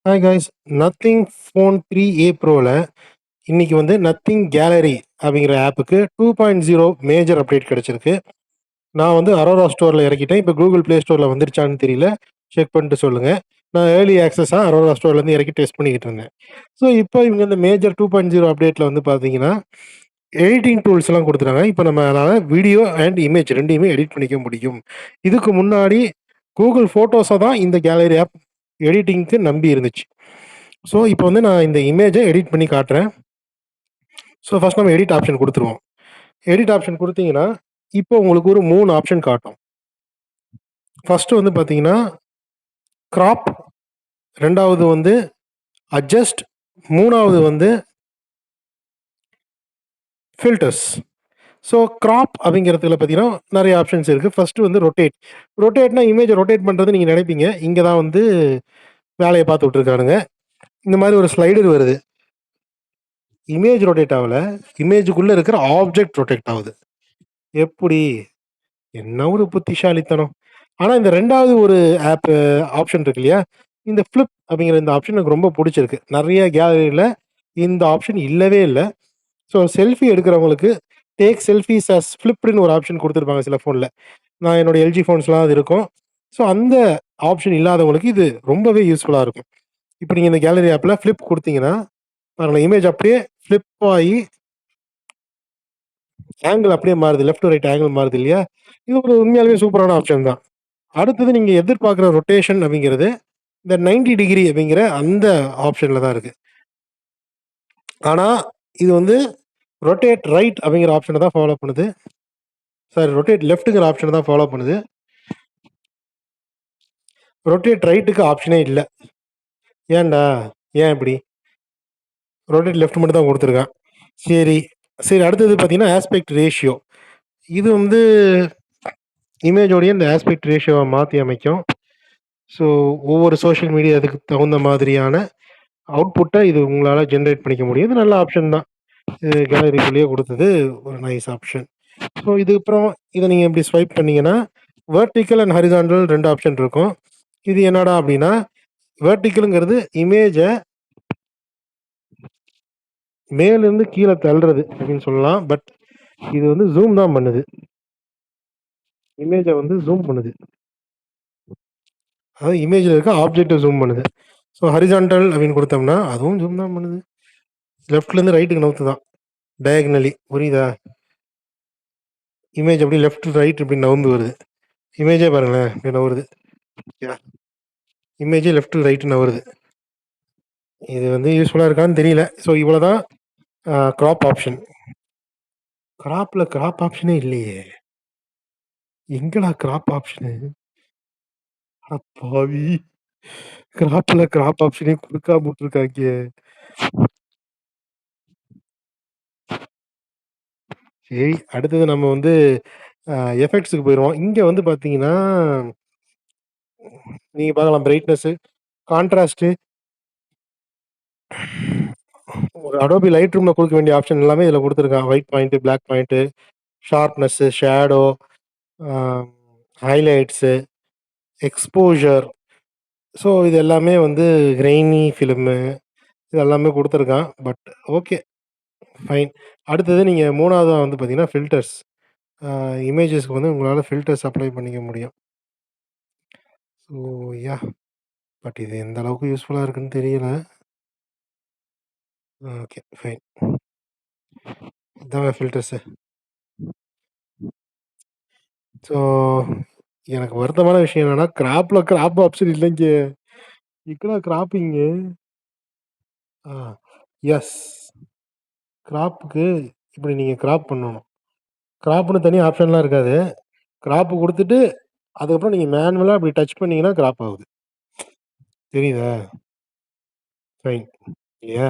Hi guys. Nothing phone 3A ப்ரோல இன்னைக்கு வந்து nothing gallery அப்படிங்கிற ஆப்புக்கு 2.0 மேஜர் அப்டேட் கிடைச்சிருக்கு. நான் வந்து அரோரா ஸ்டோரில் இறக்கிட்டேன். இப்போ கூகுள் ப்ளே ஸ்டோரில் வந்துருச்சான்னு தெரியல. செக் பண்ணிட்டு சொல்லுங்க. நான் ஏர்லி ஆக்சஸாக அரோரா ஸ்டோர்லேருந்து இறக்கி டெஸ்ட் பண்ணிக்கிட்டு இருந்தேன். ஸோ இப்போ இவங்க இந்த மேஜர் 2.0 அப்டேட்டில் வந்து பார்த்தீங்கன்னா எடிட்டிங் டூல்ஸ்லாம் கொடுத்துட்டாங்க. இப்போ நம்ம அதனால் வீடியோ அண்ட் இமேஜ் ரெண்டையுமே எடிட் பண்ணிக்க முடியும். இதுக்கு முன்னாடி கூகுள் ஃபோட்டோஸை தான் இந்த கேலரி ஆப் எடிட்டிங்க்கு நம்பி இருந்துச்சு. ஸோ இப்போ வந்து நான் இந்த இமேஜை எடிட் பண்ணி காட்டுறேன். ஸோ ஃபர்ஸ்ட் நம்ம எடிட் ஆப்ஷன் கொடுத்துருவோம். எடிட் ஆப்ஷன் கொடுத்தீங்கன்னா இப்போ உங்களுக்கு ஒரு 3 ஆப்ஷன் காட்டும். ஃபர்ஸ்ட் வந்து பார்த்தீங்கன்னா கிராப், ரெண்டாவது வந்து அட்ஜஸ்ட், மூணாவது வந்து ஃபில்டர்ஸ். ஸோ கிராப் அப்படிங்கிறதுல பார்த்தீங்கன்னா நிறைய ஆப்ஷன்ஸ் இருக்குது. ஃபர்ஸ்ட் வந்து ரொட்டேட். ரொட்டேட்னா இமேஜை ரொட்டேட் பண்ணுறது நீங்கள் நினைப்பீங்க. இங்கே தான் வந்து வேலையை பார்த்து விட்ருக்கானுங்க. இந்த மாதிரி ஒரு ஸ்லைடர் வருது. இமேஜ் ரொட்டேட் ஆகல, இமேஜுக்குள்ளே இருக்கிற ஆப்ஜெக்ட் ரொட்டேட் ஆகுது. எப்படி? என்ன ஒரு புத்திசாலித்தனம்! ஆனா இந்த 2வது ஒரு ஆப் ஆப்ஷன் இருக்கு இல்லையா? இந்த ஃபிளிப் அப்படிங்கிற இந்த ஆப்ஷன் எனக்கு ரொம்ப புடிச்சிருக்கு. நெறைய கேலரில இந்த ஆப்ஷன் இல்லவே இல்ல. ஸோ செல்ஃபி எடுக்கிறவங்களுக்கு டேக் செல்ஃபீஸ் அஸ் ஃபிளிப்டுன்னு ஒரு ஆப்ஷன் குடுத்துருப்பாங்க சில ஃபோன்ல. நான் என்னோட எல்ஜி ஃபோன்ஸ்லாம் அது இருக்கும். ஸோ அந்த ஆப்ஷன் இல்லாதவங்களுக்கு இது ரொம்பவே யூஸ்ஃபுல்லா இருக்கும். இப்ப நீங்க இந்த கேலரி ஆப்ல ஃபிளிப் குடுத்தீங்கன்னா, பாருங்களேன் இமேஜ் அப்படியே ஃபிளிப் ஆயி ஆங்கிள் அப்படியே மாறுது. லெஃப்ட் டூ ரைட் ஆங்கிள் மாறுது இல்லையா? இது ஒரு உண்மையாலுமே சூப்பரான ஆப்ஷன் தான். அடுத்தது நீங்க எதிர்பார்க்குற ரொட்டேஷன் அப்படிங்கிறது, இந்த 90 டிகிரி அப்படிங்கிற அந்த ஆப்ஷன்ல தான் இருக்கு. ஆனா, இது வந்து ரொட்டேட் ரைட் அப்படிங்கிற ஆப்ஷன தான் ஃபாலோ பண்ணுது. சாரி ரொட்டேட் லெஃப்ட்ங்கிற ஆப்ஷன தான் ஃபாலோ பண்ணுது. ரொட்டேட் ரைட்டுக்கு ஆப்ஷனே இல்ல. ஏன்டா? ஏன் இப்படி? ரொட்டேட் லெஃப்ட் மட்டும் தான் குடுத்துருக்கான். சரி, சரி அடுத்தது பார்த்தீங்கன்னா, ஆஸ்பெக்ட் ரேஷியோ. இது வந்து இமேஜோடைய இந்த ஆஸ்பெக்ட் ரேஷியோவ மாத்தி அமைக்கும். ஸோ, ஒவ்வொரு சோஷியல் மீடியா அதுக்கு தகுந்த மாதிரியான அவுட்புட்ட இது உங்களால ஜெனரேட் பண்ணிக்க முடியும். இது நல்ல ஆப்ஷன் தான். இது கேலரிக்குள்ளேயே குடுத்தது ஒரு நைஸ் ஆப்ஷன். ஸோ இதுக்கப்புறம் இத நீங்க இப்படி ஸ்வைப் பண்ணீங்கன்னா, வெர்டிகல் அண்ட் ஹாரிசான்டல் 2 ஆப்ஷன் இருக்கும். இது என்னடா அப்படின்னா, வெர்டிகல்ங்கிறது இமேஜ மேலிருந்து கீழ தள்ளுறது அப்படின்னு சொல்லலாம். பட் இது வந்து ஜூம் தான் பண்ணுது. இமேஜ வந்து ஜூம் பண்ணுது. அதாவது இமேஜ்ல இருக்க ஆப்ஜெக்ட்ட ஜூம் பண்ணுது. ஸோ ஹாரிசான்டல் அப்படின்னு குடுத்தோம்னா, அதுவும் ஜூம் தான் பண்ணுது. லெஃப்ட்லேருந்து ரைட்டுக்கு நவுத்துதான். டயகனலி புரியுதா? இமேஜ் அப்படியே லெஃப்ட் டூ ரைட் இப்படி நவுந்து வருது. இமேஜே பாருங்களேன் இப்படி நவுருது. இமேஜே லெஃப்ட் டூ ரைட் நவுருது. இது வந்து யூஸ்ஃபுல்லா இருக்கான்னு தெரியல. ஸோ இவ்வளோதான் கிராப் ஆப்ஷன். கிராப்ல கிராப் ஆப்ஷனே இல்லையே! எங்கடா கிராப் ஆப்ஷனு? அட பாவி! கிராப்ல கிராப் ஆப்ஷனே குடுக்காம விட்டுருக்காய்ங்க. சரி, அடுத்தது நம்ம வந்து எஃபெக்ட்ஸ்க்கு போயிருவோம். இங்க வந்து பார்த்தீங்கன்னா, நீங்க பார்க்கலாம் பிரைட்னஸு, கான்ட்ராஸ்ட்டு, ஒரு அடோபி லைட் ரூம்ல குடுக்க வேண்டிய ஆப்ஷன் எல்லாமே இதுல குடுத்துருக்கான். White point, black point, sharpness, shadow, ah highlights, exposure. So இது எல்லாமே வந்து கிரெய்னி ஃபிலிமு இது எல்லாமே குடுத்துருக்கான். But okay, fine. அடுத்தது நீங்க 3வதா வந்து பார்த்தீங்கன்னா, ஃபில்டர்ஸ். ஆ இமேஜஸ்க்கு வந்து உங்களால ஃபில்டர்ஸ் அப்ளை பண்ணிக்க முடியும். So yeah! பட் இது எந்த அளவுக்கு யூஸ்ஃபுல்லா இருக்குன்னு தெரியல. Okay, fine. இதாங்க ஃபில்டர்ஸு. ஸோ எனக்கு வருத்தமான விஷயம் என்னன்னா, கிராப்ல கிராப் ஆப்ஷன் இல்லைங்க. எங்கடா கிராப்பிங்கு? ஆ எஸ். கிராப்புக்கு இப்படி நீங்க கிராப் பண்ணணும். கிராப்ன்னு தனி ஆப்ஷன்லாம் இருக்காது. கிராப் குடுத்துட்டு, அதுக்கப்புறம் நீங்க மேனுவலா அப்படி டச் பண்ணீங்கன்னா கிராப் ஆகுது. தெரியுதா? ஃபைன். இல்லையா?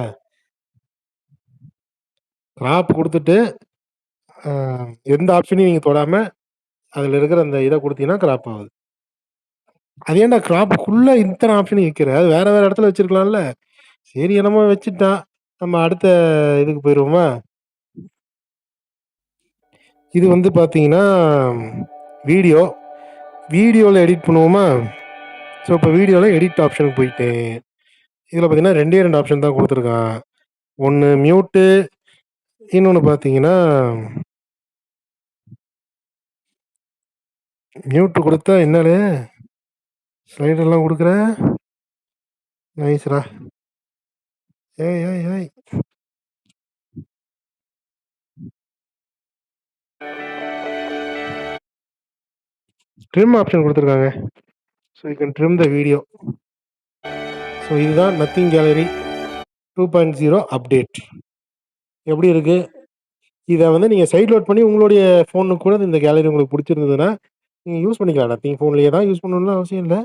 கிராப் குடுத்துட்டு, அ எந்த ஆப்ஷனையும் நீங்க தொடாம, அதுல இருக்கிற அந்த இத குடுத்தீங்கன்னா கிராப் ஆகுது. அது ஏன்டா கிராப்புக்குள்ள இத்தன ஆப்ஷன் வைக்கிற? அது வேற வேற இடத்துல வச்சிருக்கலாம்ல? சரி என்னமோ வச்சுட்டான். நம்ம அடுத்த இதுக்கு போயிருவோமா? இது வந்து பார்த்தீங்கன்னா, வீடியோ. வீடியோல எடிட் பண்ணுவோமா? ஸோ, இப்ப வீடியோல எடிட் ஆப்ஷனுக்கு போயிட்டேன். இதில பார்த்தீங்கன்னா 2 ஆப்ஷன் தான் குடுத்துருக்கான். ஒண்ணு மியூட்டு, இன்னொன்னு பார்த்தீங்கன்னா மியூட் குடுத்தா என்னலே? ஸ்லைடர்லாம் குடுக்குற? நைஸ்ரா. ஏய், ஏய், ஏய். ட்ரிம் ஆப்ஷன் குடுத்துருக்காங்க. So you can trim the video. So இதுதான் நத்திங் கேலரி 2.0 அப்டேட். எப்படி இருக்கு? இத வந்து நீங்க சைட் லோட் பண்ணி உங்களுடைய ஃபோனுக்கு கூட இந்த கேலரி உங்களுக்கு புடிச்சிருந்ததுன்னா, நீங்க யூஸ் பண்ணிக்கலாம். நத்திங் ஃபோன்லயே தான் யூஸ் பண்ணணும்னு அவசியம் இல்ல.